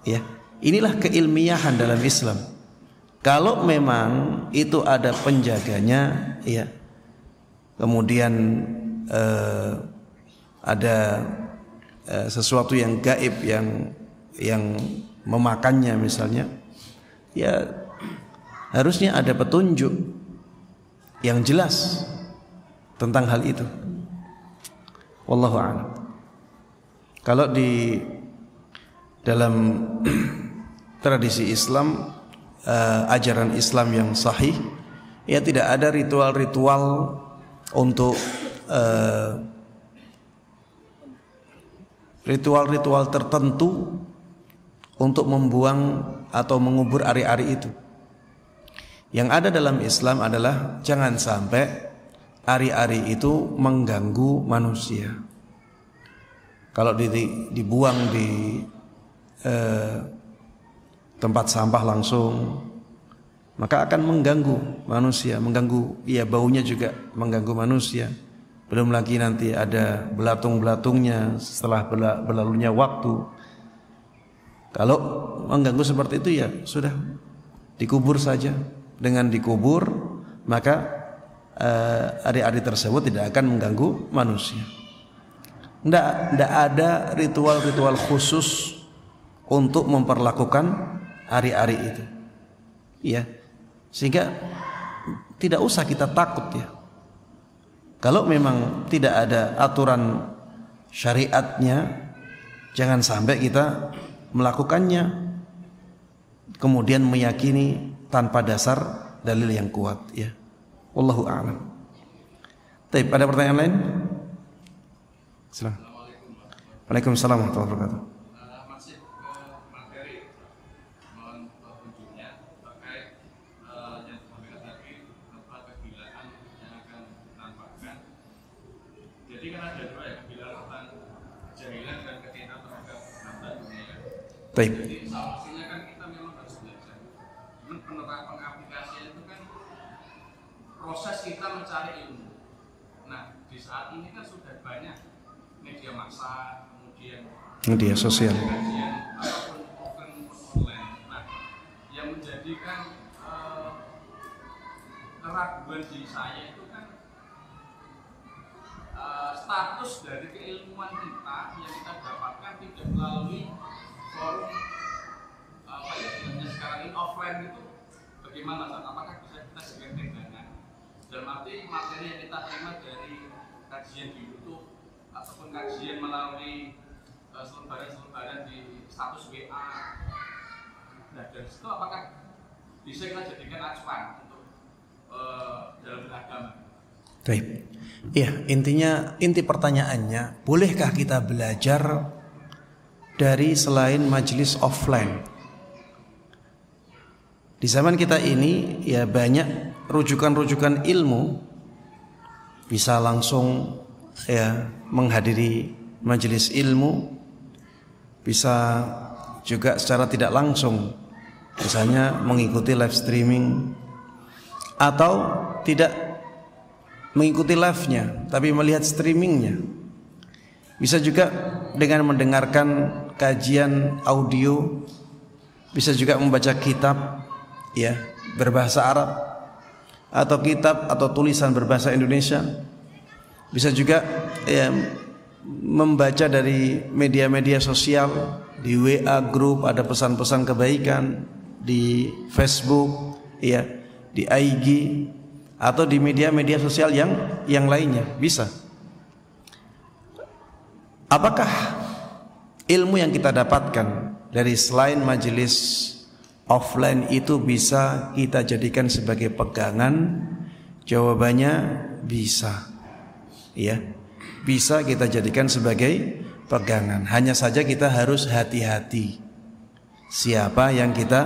Ya, inilah keilmiahan dalam Islam. Kalau memang itu ada penjaganya, ya, kemudian ada sesuatu yang gaib yang memakannya misalnya, ya harusnya ada petunjuk yang jelas tentang hal itu. Wallahu a'lam. Kalau di dalam tradisi Islam ajaran Islam yang sahih, ya tidak ada ritual-ritual untuk ritual-ritual tertentu untuk membuang atau mengubur ari-ari itu. Yang ada dalam Islam adalah jangan sampai ari-ari itu mengganggu manusia. Kalau dibuang di tempat sampah langsung, maka akan mengganggu manusia, mengganggu, ya baunya juga mengganggu manusia. Belum lagi nanti ada belatung-belatungnya setelah berlalunya waktu. Kalau mengganggu seperti itu ya sudah, dikubur saja. Dengan dikubur maka ari-ari tersebut tidak akan mengganggu manusia. Tidak ada ritual-ritual khusus untuk memperlakukan ari-ari itu, ya, sehingga tidak usah kita takut ya. Kalau memang tidak ada aturan syariatnya, jangan sampai kita melakukannya kemudian meyakini tanpa dasar dalil yang kuat, ya. Wallahu a'lam. Baik, ada pertanyaan lain? Silakan. Waalaikumsalam warahmatullahi wabarakatuh. Masih ke materi, mohon petunjuknya terkait yang disampaikan tadi tentang kegilaan yang akan ditampakkan. Jadi kan ada dua ya, kegilaan tentang kejahilan dan kecintaan terhadap harta dunia. Baik. Jadi solusinya kan kita memang harus belajar. Cuman penerapan aplikasinya itu kan proses kita mencari ilmu. Nah, di saat ini kan sudah banyak media massa, kemudian Media sosial. kajian ataupun offline online. Nah, yang menjadikan keraguan di saya itu kan status dari keilmuan kita yang kita dapatkan tidak melalui forum apa ya istilahnya sekarang ini offline itu bagaimana Ustaz? Apakah bisa kita sebagai pegangan dalam arti materi yang kita terima dari kajian di YouTube ataupun kajian melalui selebaran-selebaran di status WA. Nah, dari situ apakah bisa kita jadikan acuan untuk dalam beragama? Baik. Ya, inti pertanyaannya, bolehkah kita belajar dari selain majelis offline? Di zaman kita ini ya banyak rujukan-rujukan ilmu, bisa langsung ya menghadiri majelis ilmu, bisa juga secara tidak langsung, misalnya mengikuti live streaming, atau tidak mengikuti live-nya tapi melihat streamingnya. Bisa juga dengan mendengarkan kajian audio, bisa juga membaca kitab ya berbahasa Arab atau kitab atau tulisan berbahasa Indonesia. Bisa juga ya membaca dari media-media sosial, di WA group ada pesan-pesan kebaikan, di Facebook ya, di IG atau di media-media sosial yang lainnya bisa. Apakah ilmu yang kita dapatkan dari selain majelis offline itu bisa kita jadikan sebagai pegangan? Jawabannya bisa. Ya, bisa kita jadikan sebagai pegangan. Hanya saja kita harus hati-hati siapa yang kita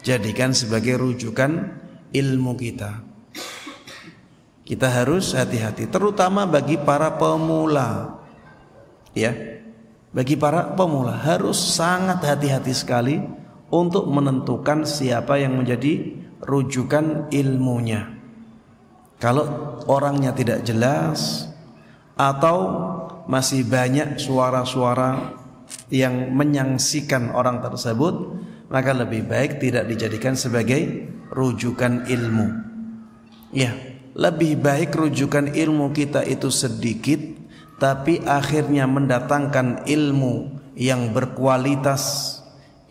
jadikan sebagai rujukan ilmu kita. Kita harus hati-hati, terutama bagi para pemula. Ya, bagi para pemula harus sangat hati-hati sekali untuk menentukan siapa yang menjadi rujukan ilmunya. Kalau orangnya tidak jelas atau masih banyak suara-suara yang menyaksikan orang tersebut, maka lebih baik tidak dijadikan sebagai rujukan ilmu. Ya, lebih baik rujukan ilmu kita itu sedikit tapi akhirnya mendatangkan ilmu yang berkualitas,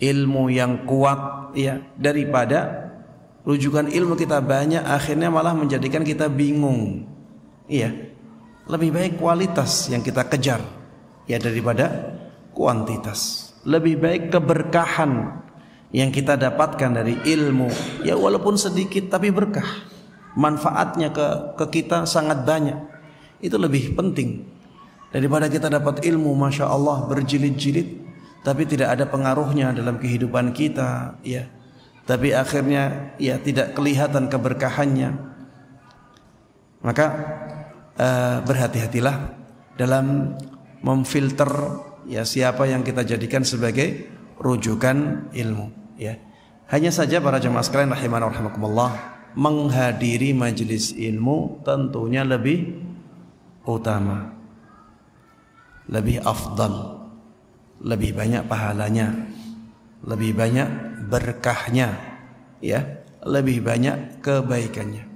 ilmu yang kuat ya, daripada rujukan ilmu kita banyak akhirnya malah menjadikan kita bingung. Iya, lebih baik kualitas yang kita kejar ya daripada kuantitas. Lebih baik keberkahan yang kita dapatkan dari ilmu, ya walaupun sedikit tapi berkah, manfaatnya ke kita sangat banyak. Itu lebih penting daripada kita dapat ilmu Masya Allah berjilid-jilid tapi tidak ada pengaruhnya dalam kehidupan kita, ya. Tapi akhirnya ya tidak kelihatan keberkahannya. Maka berhati-hatilah dalam memfilter ya siapa yang kita jadikan sebagai rujukan ilmu, ya. Hanya saja para jemaah sekalian rahimana rahimakumullah, menghadiri majelis ilmu tentunya lebih utama, lebih afdal, lebih banyak pahalanya, lebih banyak berkahnya, ya, lebih banyak kebaikannya.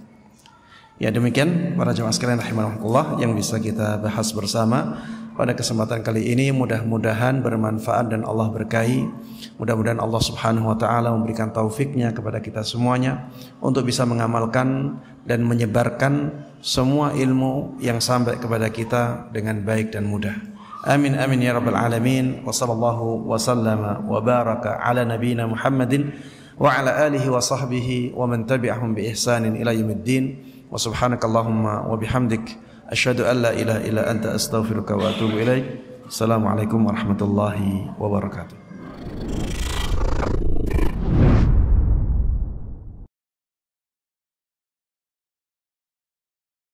Ya, demikian para jemaah sekalian rahimakumullah yang bisa kita bahas bersama pada kesempatan kali ini. Mudah-mudahan bermanfaat dan Allah berkahi. Mudah-mudahan Allah Subhanahu wa taala memberikan taufiknya kepada kita semuanya untuk bisa mengamalkan dan menyebarkan semua ilmu yang sampai kepada kita dengan baik dan mudah. Amin amin ya rabbal alamin. Wa sallallahu wa sallama wa baraka ala nabiyyina Muhammadin wa ala alihi wa sahbihi wa man tabi'ahum bi ihsanin ila yaumiddin. Wa subhanakallahumma wa bihamdik asyhadu an la ilaha illa anta astaghfiruka wa atubu ilaik. Assalamualaikum warahmatullahi wabarakatuh.